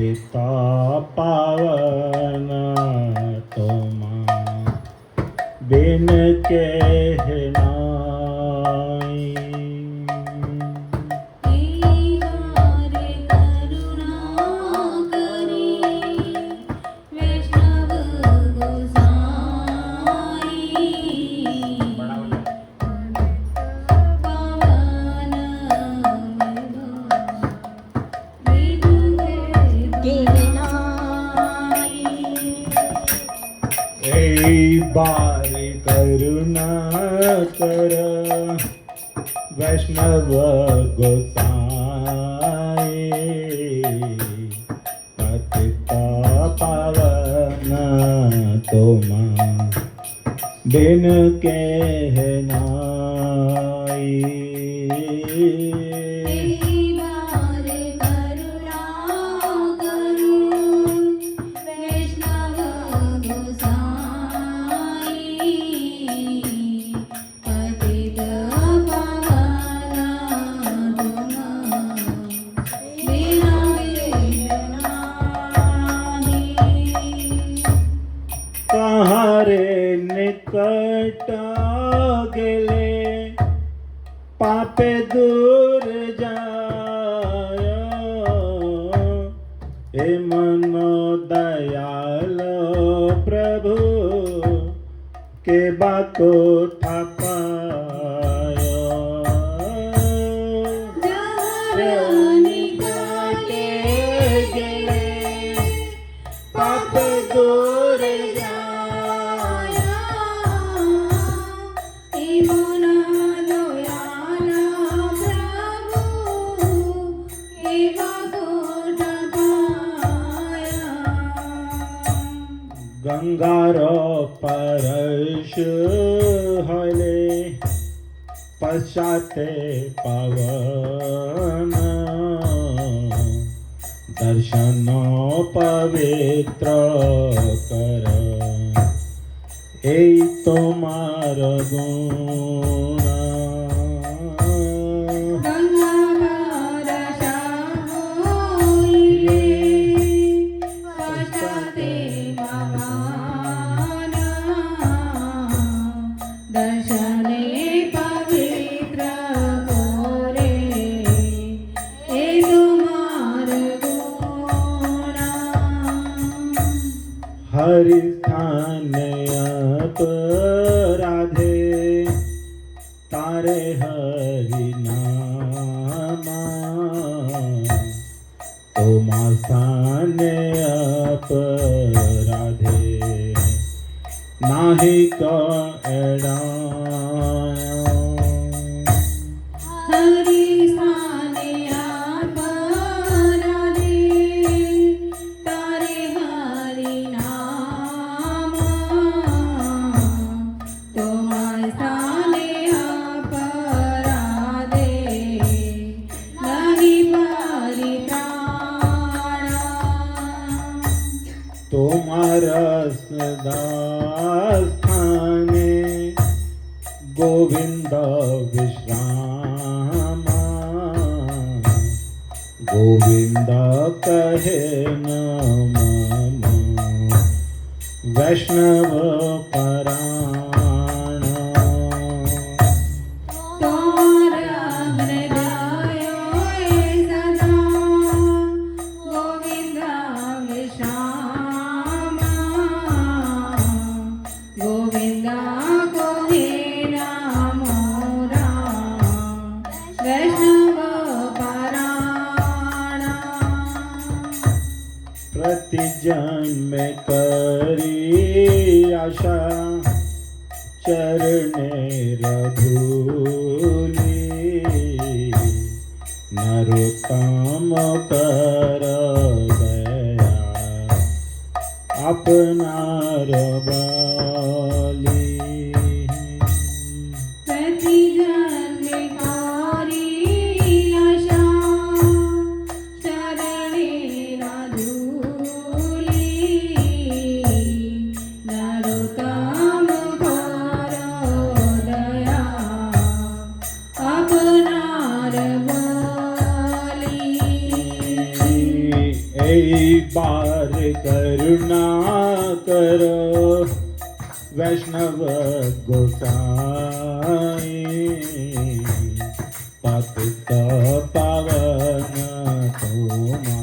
पतिता पावन तुम बिन कहना बार करुणा कर वैष्णव गोसाई पतिता पावन तुम बिन कहनाई निकट गेले पापे दूर जाय हे मनो दयाल प्रभु के बाको थापाय निकट गेले पापे दूर गंगारो परश हले पश्चाते पावन दर्शनो पवित्र कर ए तुम्हार गुण हरि स्थान अपराधे तारे हरि नामा तुमा स्थान अपराधे नाही का एड़ा तुम्हारा सदा स्थाने गोविंद विश्राम गोविंद कहे नम वैष्णव पराण प्रति जन्म करी आशा चरणे रघुली नरोत्तम कर दया अपनार बाली बार करुणा करो वैष्णव गोसाई पतित पावन तुमा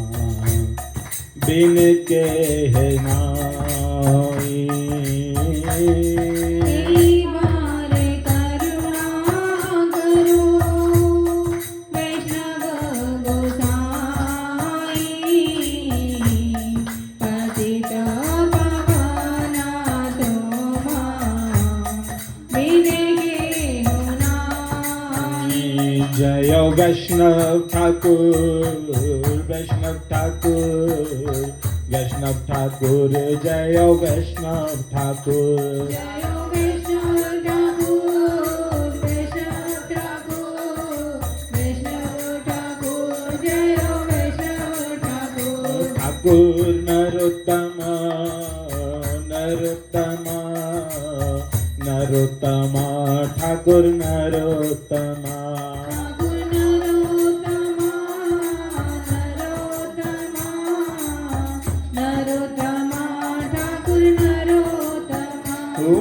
बिन के है नाई जय वैष्णव ठाकुर वैष्णव ठाकुर वैष्णव ठाकुर जय वैष्णव ठाकुर ठाकुर नरोत्तम नरोत्तम नरोत्तम ठाकुर नरोत्तम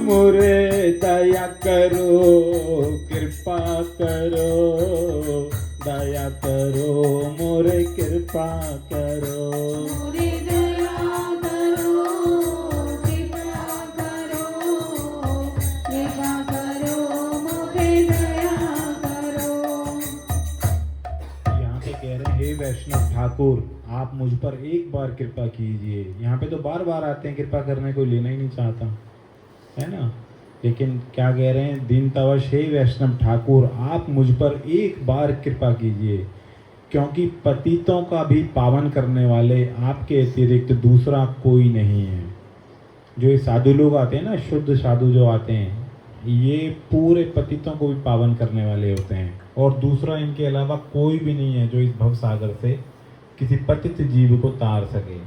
मोरे दया करो कृपा करो दया करो मोरे कृपा करो मोरे दया करो कृपा करो मोरे दया करो। यहाँ पे कह रहे हैं हे वैष्णव ठाकुर आप मुझ पर एक बार कृपा कीजिए। यहाँ पे तो बार बार आते हैं कृपा करने को, लेना ही नहीं चाहता है ना, लेकिन क्या कह रहे हैं दीन तवश हे वैष्णव ठाकुर आप मुझ पर एक बार कृपा कीजिए, क्योंकि पतितों का भी पावन करने वाले आपके अतिरिक्त दूसरा कोई नहीं है। जो ये साधु लोग आते हैं ना, शुद्ध साधु जो आते हैं, ये पूरे पतितों को भी पावन करने वाले होते हैं और दूसरा इनके अलावा कोई भी नहीं है जो इस भव सागर से किसी पतित जीव को तार सके।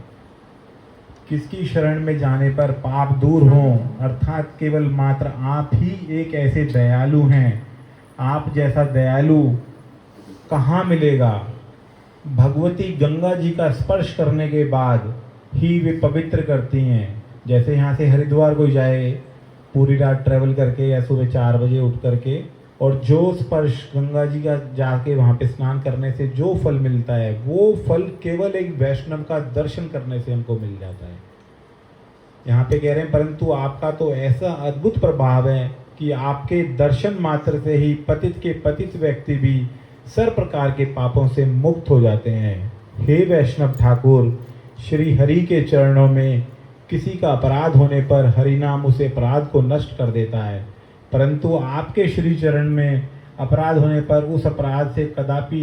किसकी शरण में जाने पर पाप दूर हों, अर्थात केवल मात्र आप ही एक ऐसे दयालु हैं। आप जैसा दयालु कहाँ मिलेगा। भगवती गंगा जी का स्पर्श करने के बाद ही वे पवित्र करती हैं। जैसे यहाँ से हरिद्वार कोई जाए पूरी रात ट्रैवल करके या सुबह 4 बजे उठ करके, और जो स्पर्श गंगा जी का जाके वहाँ पे स्नान करने से जो फल मिलता है, वो फल केवल एक वैष्णव का दर्शन करने से हमको मिल जाता है। यहाँ पे कह रहे हैं परंतु आपका तो ऐसा अद्भुत प्रभाव है कि आपके दर्शन मात्र से ही पतित के पतित व्यक्ति भी सर्व प्रकार के पापों से मुक्त हो जाते हैं। हे वैष्णव ठाकुर, श्री हरि के चरणों में किसी का अपराध होने पर हरि नाम उसे अपराध को नष्ट कर देता है, परंतु आपके श्री चरण में अपराध होने पर उस अपराध से कदापि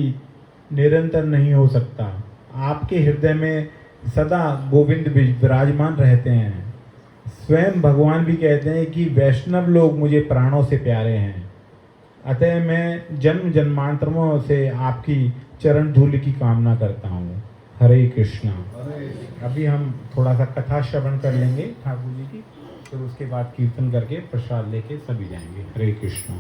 निरंतर नहीं हो सकता। आपके हृदय में सदा गोविंद विराजमान रहते हैं। स्वयं भगवान भी कहते हैं कि वैष्णव लोग मुझे प्राणों से प्यारे हैं, अतः मैं जन्म जन्मांतरों से आपकी चरण धूल की कामना करता हूँ। हरे कृष्णा। अभी हम थोड़ा सा कथा श्रवण कर लेंगे ठाकुर जी की, फिर उसके बाद कीर्तन करके प्रसाद लेके सभी जाएंगे। हरे कृष्णा।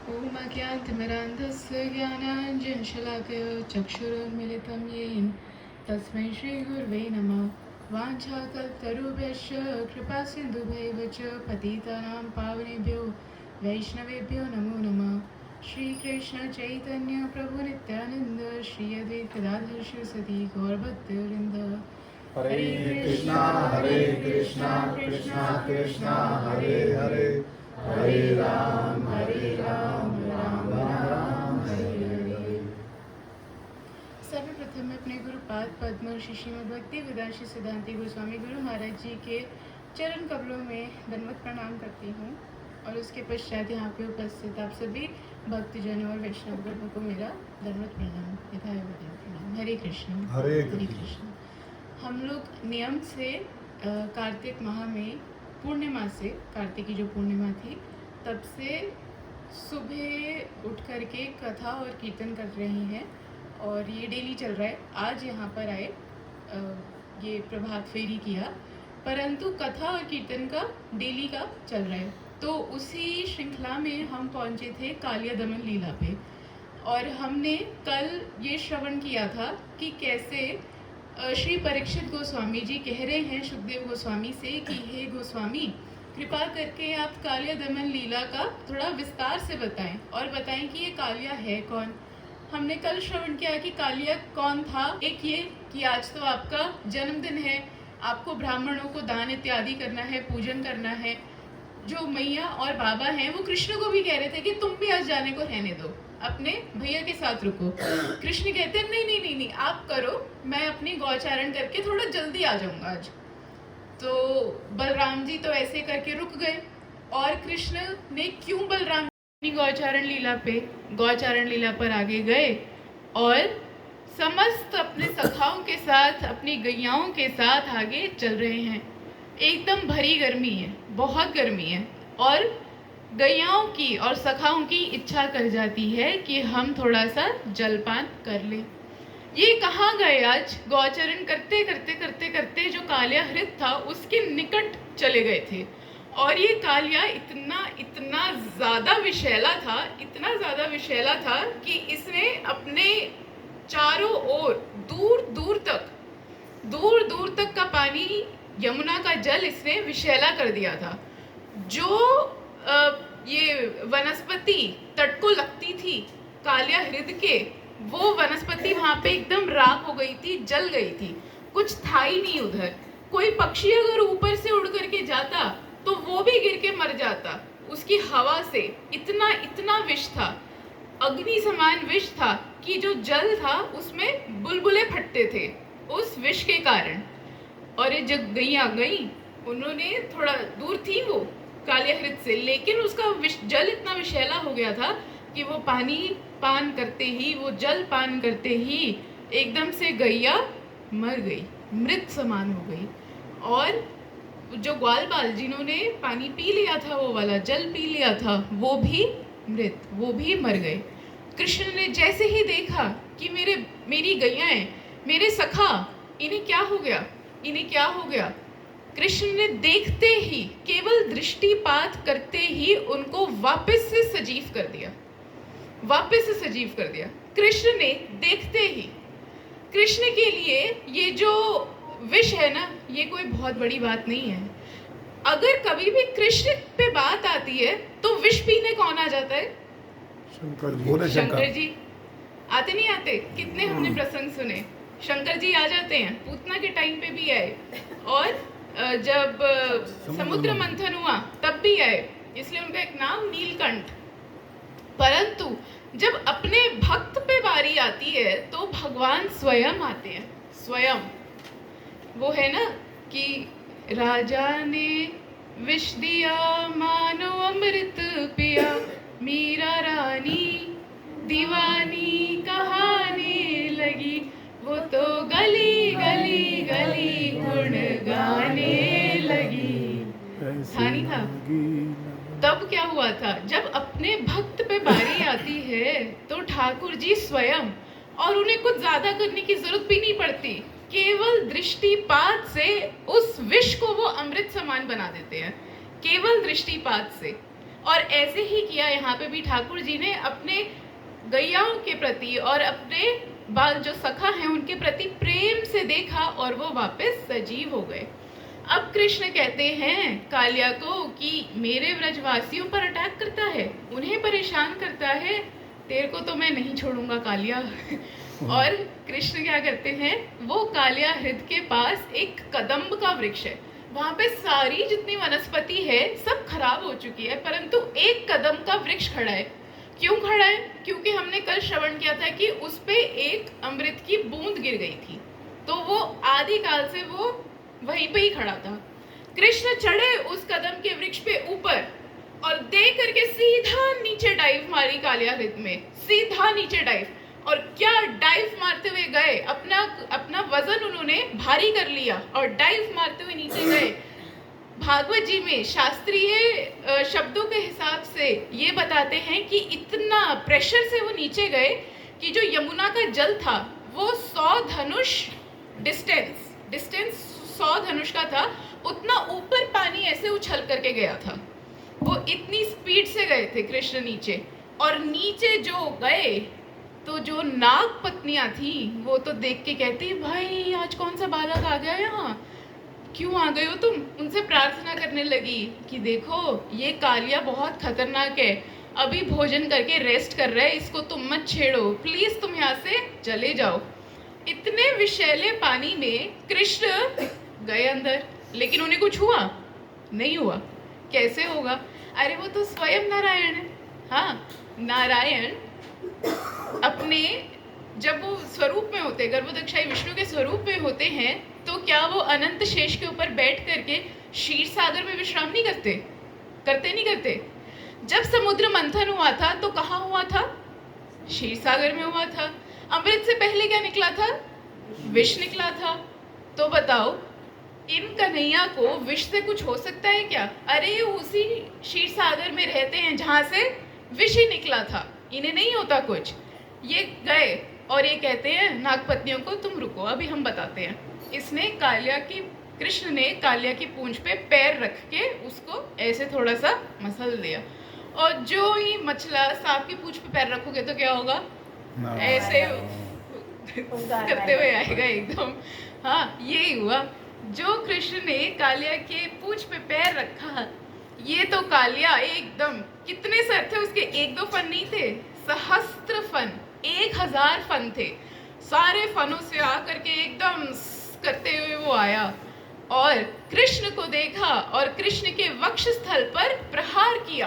ओम अज्ञानतिमिरान्धस्य ज्ञानाञ्जनशलाकया चक्षुरुन्मीलितं येन तस्मै श्रीगुरवे नमः। वाञ्छाकल्पतरुभ्यश्च कृपासिन्धुभ्यैव च पतितानां पावनेभ्यो वैष्णवेभ्यो नमो नमः। श्रीकृष्ण चैतन्य प्रभु नित्यानंद श्री अद्वैत गदाधर शिवसती गौरभक्तवृंद। हरे कृष्णा कृष्णा कृष्णा हरे हरे, हरे राम राम राम हरे हरे। सर्वप्रथम मैं अपने गुरुपाद पद्म और श्रीमद् भक्ति वेदांत सिद्धांति गोस्वामी गुरु महाराज जी के चरण कमलों में दंडवत प्रणाम करती हूँ, और उसके पश्चात यहाँ पे उपस्थित आप सभी भक्तजनों और वैष्णव वर्गों को मेरा दंडवत प्रणाम, यथायोग्य प्रणाम। हरे कृष्ण। हरे कृष्ण। हम लोग नियम से कार्तिक माह में पूर्णिमा से, कार्तिक की जो पूर्णिमा थी तब से सुबह उठ करके कथा और कीर्तन कर रहे हैं, और ये डेली चल रहा है। आज यहाँ पर आए, ये प्रभात फेरी किया, परंतु कथा और कीर्तन का डेली का चल रहा है। तो उसी श्रृंखला में हम पहुँचे थे कालिया दमन लीला पे, और हमने कल ये श्रवण किया था कि कैसे श्री परीक्षित गोस्वामी जी कह रहे हैं सुखदेव गोस्वामी से कि हे गोस्वामी, कृपा करके आप कालिया दमन लीला का थोड़ा विस्तार से बताएं, और बताएं कि ये कालिया है कौन। हमने कल श्रवण किया कि कालिया कौन था। एक ये कि आज तो आपका जन्मदिन है, आपको ब्राह्मणों को दान इत्यादि करना है, पूजन करना है। जो मैया और बाबा हैं वो कृष्ण को भी कह रहे थे कि तुम भी आज जाने को रहने दो, अपने भैया के साथ रुको। कृष्ण कहते हैं नहीं नहीं नहीं नहीं, आप करो, मैं अपनी गौचारण करके थोड़ा जल्दी आ जाऊंगा आज। तो बलराम जी तो ऐसे करके रुक गए, और कृष्ण ने क्यों बलराम अपनी गौचारण लीला पर आगे गए, और समस्त अपने सखाओं के साथ, अपनी गैयाओं के साथ आगे चल रहे हैं। एकदम भरी गर्मी है, बहुत गर्मी है, और गैयाओं की और सखाओं की इच्छा कर जाती है कि हम थोड़ा सा जलपान कर लें। ये कहाँ गए आज? गौचरण करते करते करते करते जो कालिया हृद था उसके निकट चले गए थे, और ये कालिया इतना ज़्यादा विषैला था, इतना ज़्यादा विषैला था कि इसने अपने चारों ओर दूर दूर तक का पानी, यमुना का जल इसने विषैला कर दिया था। जो ये वनस्पति तट को लगती थी कालिया हृद के, वो वनस्पति वहाँ पे एकदम राख हो गई थी, जल गई थी, कुछ था ही नहीं उधर। कोई पक्षी अगर ऊपर से उड़ करके जाता तो वो भी गिर के मर जाता, उसकी हवा से इतना विष था, अग्नि समान विष था कि जो जल था उसमें बुलबुले फटते थे उस विष के कारण। और ये जब गैया गई, उन्होंने थोड़ा दूर थी वो कालिया हृद से, लेकिन उसका जल इतना विषैला हो गया था कि वो पानी पान करते ही, वो जल पान करते ही एकदम से गैया मर गई, मृत समान हो गई। और जो ग्वाल बाल जिन्होंने पानी पी लिया था, वो वाला जल पी लिया था, वो भी मृत, वो भी मर गए। कृष्ण ने जैसे ही देखा कि मेरी गैयाएं, मेरे सखा, इन्हें क्या हो गया, इन्हें क्या हो गया, कृष्ण ने देखते ही, केवल दृष्टिपात करते ही उनको वापस से सजीव कर दिया, वापस से सजीव कर दिया। कृष्ण ने देखते ही, कृष्ण के लिए ये जो विष है ना, ये कोई बहुत बड़ी बात नहीं है। अगर कभी भी कृष्ण पे बात आती है तो विष पीने कौन आ जाता है? शंकर जी आते नहीं आते? कितने हमने प्रसंग सुने, शंकर जी आ जाते हैं, पूतना के टाइम पे भी आए, और जब समुद्र मंथन हुआ तब भी आए, इसलिए उनका एक नाम नीलकंठ। परंतु जब अपने भक्त पे बारी आती है तो भगवान स्वयं आते हैं, स्वयं। वो है ना कि राजा ने विष दिया मानो अमृत पिया, मीरा रानी दीवानी कहाने लगी, वो तो गली गली गली गुण गाने लगी। था नहीं था? तब क्या हुआ था, जब अपने भक्त पे बारी आती है तो ठाकुर जी स्वयं, और उन्हें कुछ ज्यादा करने की जरूरत भी नहीं पड़ती, केवल दृष्टिपात से उस विष को वो अमृत समान बना देते हैं, केवल दृष्टिपात से। और ऐसे ही किया यहाँ पे भी ठाकुर जी ने अपने गैयाओं के प्रति और अपने बाल जो सखा हैं उनके प्रति प्रेम से देखा, और वो वापस सजीव हो गए। अब कृष्ण कहते हैं कालिया को कि मेरे व्रजवासियों पर अटैक करता है, उन्हें परेशान करता है, तेरे को तो मैं नहीं छोड़ूंगा कालिया। और कृष्ण क्या करते हैं, वो कालिया हृद के पास एक कदम्ब का वृक्ष है, वहां पे सारी जितनी वनस्पति है सब खराब हो चुकी है, परंतु एक कदम का वृक्ष खड़ा है। क्यों खड़ा है? क्योंकि हमने कल श्रवण किया था कि उस पे एक अमृत की बूंद गिर गई थी, तो वो आदि काल से वो वहीं पे ही खड़ा था। कृष्ण चढ़े उस कदम के वृक्ष पे ऊपर, और देख करके सीधा नीचे डाइव मारी कालिया हृद में, सीधा नीचे डाइव। और क्या डाइव मारते हुए गए, अपना वजन उन्होंने भारी कर लिया और डाइव मारते हुए नीचे गए। भागवत जी में शास्त्रीय शब्दों के हिसाब से ये बताते हैं कि इतना प्रेशर से वो नीचे गए कि जो यमुना का जल था वो 100 धनुष डिस्टेंस 100 धनुष का था, उतना ऊपर पानी ऐसे उछल करके गया था। वो इतनी स्पीड से गए थे कृष्ण नीचे, और नीचे जो गए तो जो नाग पत्नियां थी वो तो देख के कहती, भाई आज कौन सा बालक आ गया यहाँ, क्यों आ गए हो तुम। उनसे प्रार्थना करने लगी कि देखो ये कालिया बहुत खतरनाक है, अभी भोजन करके रेस्ट कर रहा है, इसको तुम मत छेड़ो, प्लीज तुम यहाँ से चले जाओ। इतने विषैले पानी में कृष्ण गए अंदर, लेकिन उन्हें कुछ हुआ नहीं हुआ। कैसे होगा, अरे वो तो स्वयं नारायण है। हाँ, नारायण अपने जब वो स्वरूप में होते, गर्भोदक्षाई विष्णु के स्वरूप में होते हैं, तो क्या वो अनंत शेष के ऊपर बैठ करके क्षीर सागर में विश्राम नहीं करते? जब समुद्र मंथन हुआ था तो कहाँ हुआ था? क्षीर सागर में हुआ था। अमृत से पहले क्या निकला था? विष निकला था। तो बताओ इन कन्हैया को विष से कुछ हो सकता है क्या? अरे ये उसी क्षीर सागर में रहते हैं जहां से विष ही निकला था, इन्हें नहीं होता कुछ। ये गए और ये कहते हैं नागपत्नियों को, तुम रुको अभी हम बताते हैं। कृष्ण ने कालिया की पूंछ पे पैर रख के उसको ऐसे थोड़ा सा मसल दिया, और जो ही मछला सांप की पूंछ पे पैर रखोगे तो क्या होगा? ऐसे करते हुए आएगा एकदम। हाँ, यही हुआ। जो कृष्ण ने कालिया के पूंछ पे पैर रखा, ये तो कालिया एकदम, कितने सर थे उसके? 1-2 फन नहीं थे, सहस्त्र फन, 1000 फन थे। सारे फनों से आकर के एकदम करते हुए वो आया और कृष्ण को देखा और कृष्ण के वक्षस्थल पर प्रहार किया।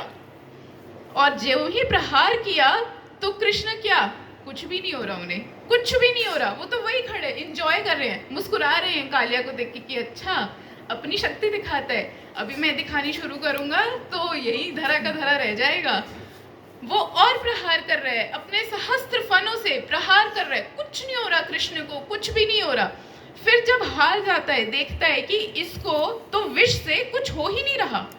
और जो ही प्रहार किया तो कृष्ण क्या, कुछ भी नहीं हो रहा उन्हें, कुछ भी नहीं हो रहा। वो तो वही खड़े एंजॉय कर रहे हैं, मुस्कुरा रहे हैं कालिया को देख के कि अच्छा अपनी शक्ति दिखाता है, अभी मैं दिखानी शुरू करूंगा तो यही धरा का धरा रह जाएगा। वो और प्रहार कर रहे हैं, अपने सहस्त्र फनों से प्रहार कर रहे हैं, कुछ नहीं हो रहा कृष्ण को, कुछ भी नहीं हो रहा। फिर जब हार जाता है, देखता है कि इसको तो विष से कुछ हो ही नहीं रहा,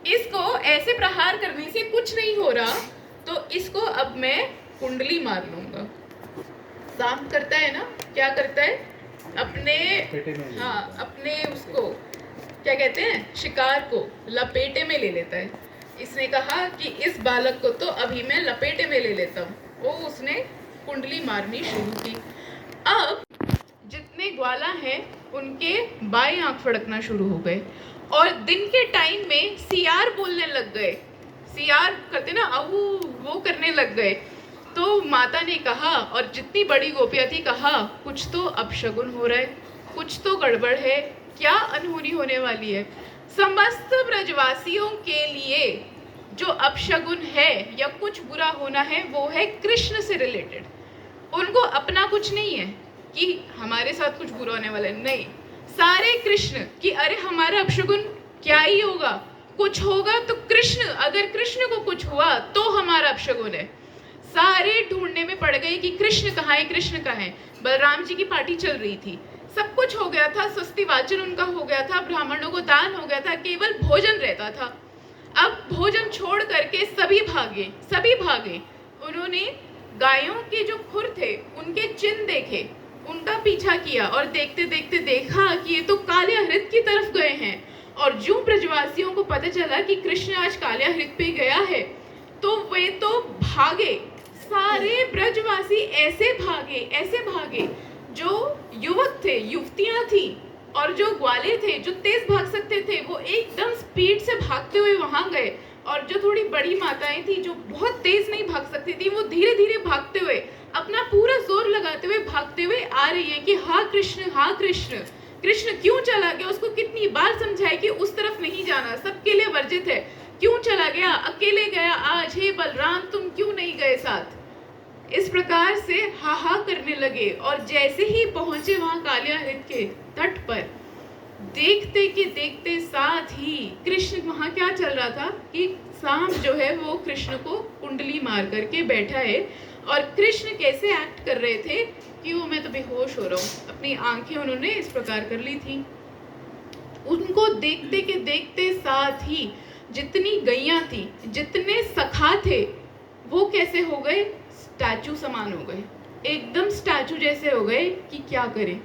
इसको ऐसे प्रहार करने से कुछ नहीं हो रहा, तो इसको अब मैं कुंडली मार लूंगा। सांप करता है ना, क्या करता है? अपने उसको क्या कहते हैं, शिकार को लपेटे में ले लेता है। इसने कहा कि इस बालक को तो अभी मैं लपेटे में ले लेता हूँ। वो उसने कुंडली मारनी शुरू की। अब जितने ग्वाला हैं उनके बाएं आंख फड़कना शुरू हो गए, और दिन के टाइम में सियार बोलने लग गए। सियार करते ना, आहू, वो करने लग गए। तो माता ने कहा, और जितनी बड़ी गोपियां थी, कहा कुछ तो अपशगुन हो रहा है, कुछ तो गड़बड़ है, क्या अनहोनी होने वाली है। समस्त ब्रजवासियों के लिए जो अपशगुन है या कुछ बुरा होना है वो है कृष्ण से रिलेटेड। उनको अपना कुछ नहीं है कि हमारे साथ कुछ बुरा होने वाला है, नहीं, सारे कृष्ण कि अरे हमारा अपशगुन क्या ही होगा, कुछ होगा तो कृष्ण, अगर कृष्ण को कुछ हुआ तो हमारा अपशगुन है। सारे ढूंढने में पड़ गए कि कृष्ण कहाँ है, कृष्ण कहाँ है। बलराम जी की पार्टी चल रही थी, सब कुछ हो गया था, स्वस्ति वाचन उनका हो गया था, ब्राह्मणों को दान हो गया था, केवल भोजन रहता था। अब भोजन छोड़ करके सभी भागे। उन्होंने गायों के जो खुर थे उनके चिन्ह देखे, उनका पीछा किया, और देखते देखते देखा कि ये तो कालियाहृत की तरफ गए हैं। और जो ब्रजवासियों को पता चला कि कृष्ण आज कालियाहृत पे गया है, तो वे तो भागे, सारे ब्रजवासी ऐसे भागे, जो युवक थे, युवतियां थी, और जो ग्वाले थे जो तेज भाग सकते थे, वो एकदम स्पीड से भागते हुए वहां गए। और जो थोड़ी बड़ी माताएं थी जो बहुत तेज नहीं भाग सकती थी, वो धीरे धीरे भागते हुए, अपना पूरा जोर लगाते हुए भागते हुए आ रही है कि हाँ कृष्ण, हाँ कृष्ण। कृष्ण क्यों चला गया, उसको कितनी बार समझाए कि उस तरफ नहीं जाना, सबके लिए वर्जित है, क्यों चला गया, अकेले गया आज, हे बलराम तुम क्यों नहीं गए साथ। इस प्रकार से हाहा करने लगे। और जैसे ही पहुंचे वहां कालियाहृत के तट पर, देखते कि देखते साथ ही कृष्ण, वहां क्या चल रहा था कि सांप जो है वो कृष्ण को कुंडली मार करके बैठा है, और कृष्ण कैसे एक्ट कर रहे थे कि वो मैं तो बेहोश हो रहा हूँ, अपनी आंखें उन्होंने इस प्रकार कर ली थी। उनको देखते के देखते साथ ही जितनी गैयां थी, जितने सखा थे, वो कैसे हो गए, स्टैचू समान हो गए, एकदम स्टैचू जैसे हो गए कि क्या करें।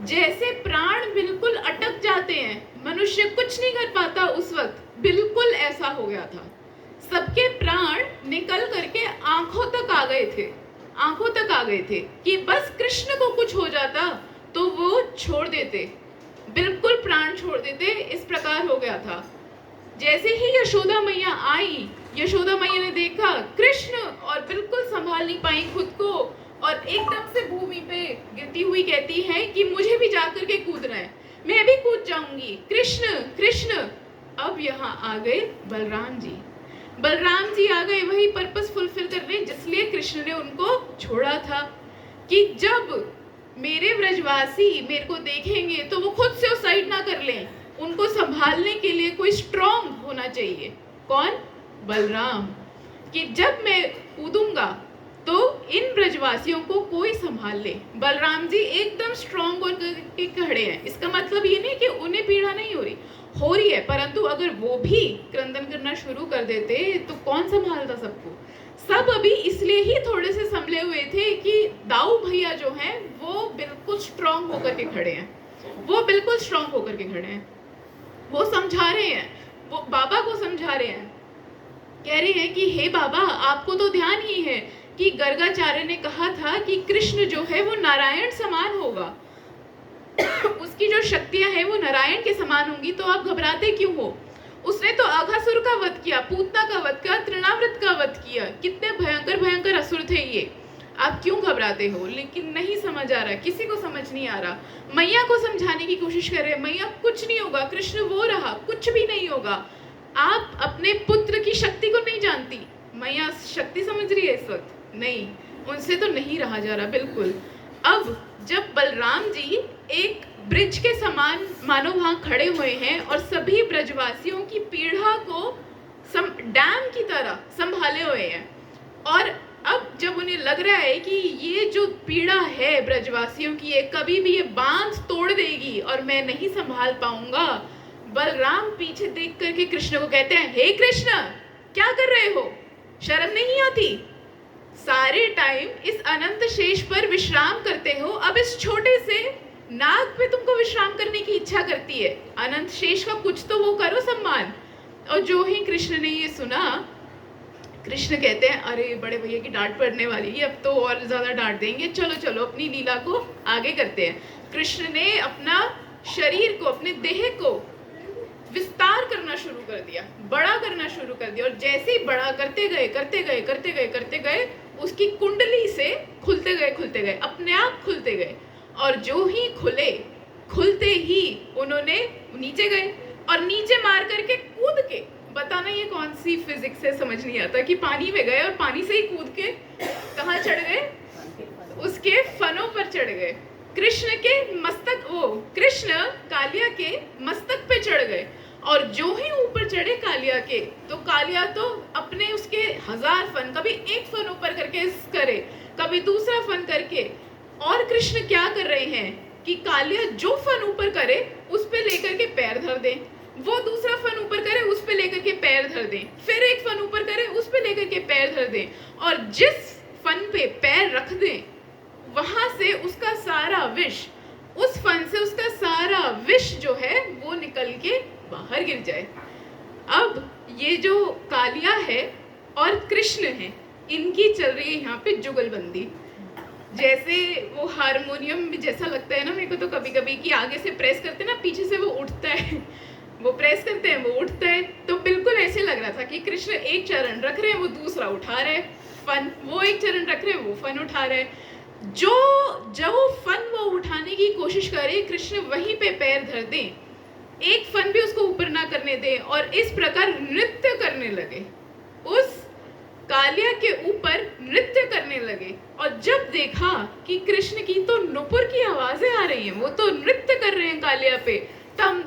जैसे प्राण बिल्कुल अटक जाते हैं, मनुष्य कुछ नहीं कर पाता उस वक्त, बिल्कुल ऐसा हो गया था। सबके प्राण निकल करके आंखों तक आ गए थे, आंखों तक आ गए थे कि बस कृष्ण को कुछ हो जाता तो वो छोड़ देते, बिल्कुल प्राण छोड़ देते, इस प्रकार हो गया था। जैसे ही यशोदा मैया आई, यशोदा मैया ने देखा कृष्ण और बिल्कुल संभाल नहीं पाई खुद को, और एकदम से भूमि पे गिरती हुई कहती है कि मुझे भी जाकर के कूदना है, मैं भी कूद जाऊंगी, कृष्ण कृष्ण। अब यहाँ आ गए बलराम जी, बलराम जी आ गए वही पर्पस फुलफिल करने जिसलिए कृष्ण ने उनको छोड़ा था, कि जब मेरे ब्रजवासी मेरे को देखेंगे तो वो खुद से साइड ना कर लें, उनको संभालने के लिए कोई स्ट्रॉन्ग होना चाहिए। कौन? बलराम। कि जब मैं कूदूंगा तो इन ब्रजवासियों को कोई संभाल ले। बलराम जी एकदम स्ट्रॉन्ग होकर के खड़े हैं। इसका मतलब ये नहीं कि उन्हें पीड़ा नहीं हो रही है, परंतु अगर वो भी क्रंदन करना शुरू कर देते तो कौन संभालता सबको। सब अभी इसलिए ही थोड़े से संभले हुए थे कि दाऊ भैया जो हैं वो बिल्कुल स्ट्रॉन्ग होकर के खड़े हैं, वो बिल्कुल स्ट्रॉन्ग होकर के खड़े हैं, वो समझा रहे हैं, वो बाबा को समझा रहे हैं, कह रहे हैं कि हे बाबा आपको तो ध्यान ही है कि गर्गाचार्य ने कहा था कि कृष्ण जो है वो नारायण समान होगा, उसकी जो शक्तियां हैं वो नारायण के समान होंगी, तो आप घबराते क्यों हो। उसने तो अघासुर का वध किया, पूतना का वध किया, तृणावृत का वध किया, कितने भयंकर भयंकर असुर थे ये, आप क्यों घबराते हो। लेकिन नहीं समझ आ रहा, किसी को समझ नहीं आ रहा। मैया को समझाने की कोशिश कर रहे हैं, मैया कुछ नहीं होगा, कृष्ण वो रहा, कुछ भी नहीं होगा। आप अपने पुत्र की शक्ति को नहीं जानती। मैया शक्ति समझ रही है इस वक्त, नहीं, उनसे तो नहीं रहा जा रहा बिल्कुल। अब जब बलराम जी एक ब्रिज के समान मानो वहां खड़े हुए हैं और सभी ब्रजवासियों की पीड़ा को डैम की तरह संभाले हुए हैं, और अब जब उन्हें लग रहा है कि ये जो पीड़ा है ब्रजवासियों की, ये कभी भी ये बांध तोड़ देगी और मैं नहीं संभाल पाऊंगा, बलराम पीछे देख करके कृष्ण को कहते हैं, हे कृष्ण क्या कर रहे हो, शर्म नहीं आती। सारे टाइम इस अनंत शेष पर विश्राम करते हो, अब इस छोटे से नाग पे तुमको विश्राम करने की इच्छा करती है। अनंत शेष का कुछ तो वो करो सम्मान। और जो ही कृष्ण ने ये सुना, कृष्ण कहते हैं अरे बड़े भैया की डांट पड़ने वाली है, अब तो और ज्यादा डांट देंगे, चलो चलो अपनी लीला को आगे करते हैं। कृष्ण ने अपना शरीर को, अपने देह को विस्तार करना शुरू कर दिया, बड़ा करना शुरू कर दिया, और जैसे ही बड़ा करते गए करते गए करते गए करते गए, उसकी कुंडली से खुलते गए, अपने आप खुलते गए, और जो ही खुलते ही उन्होंने नीचे गए, और नीचे मार करके कूद के, बताना ये कौन सी फिजिक्स है समझ नहीं आता, कि पानी में गए और पानी से ही कूद के कहाँ चढ़ गए, उसके फनों पर चढ़ गए। कृष्ण के मस्तक, वो कृष्ण कालिया के मस्तक पे चढ़ गए, और जो ही ऊपर चढ़े कालिया के, तो कालिया तो अपने उसके 1000 फन, कभी एक फन ऊपर करके करे, कभी दूसरा फन करके, और कृष्ण क्या कर रहे हैं कि कालिया जो फन ऊपर करे उस पे लेकर के पैर धर दे, वो दूसरा फन ऊपर करे उस पे लेकर के पैर धर दे, फिर एक फन ऊपर करे उस पे लेकर के पैर धर दे, और जिस फन पे पैर रख दे वहां से उसका सारा विष, उस फन से उसका सारा विष जो है वो निकल के बाहर गिर जाए। अब ये जो कालिया है और कृष्ण है, इनकी चल रही है यहाँ पे जुगलबंदी। जैसे वो हारमोनियम में जैसा लगता है ना मेरे को तो कभी कभी, कि आगे से प्रेस करते हैं ना, पीछे से वो उठता है, वो प्रेस करते हैं वो उठता है, तो बिल्कुल ऐसे लग रहा था कि कृष्ण एक चरण रख रहे हैं, वो दूसरा उठा रहे फन, वो एक चरण रख रहे हैं, वो फन उठा रहे, जो फन वो उठाने की कोशिश करे, कृष्ण वहीं पे पैर धर दें, एक फन भी उसको ऊपर ना करने दे, और इस प्रकार नृत्य करने लगे, उस कालिया के ऊपर नृत्य करने लगे। और जब देखा कि कृष्ण की तो नुपुर की आवाजें आ रही हैं, वो तो नृत्य कर रहे हैं कालिया पे, तब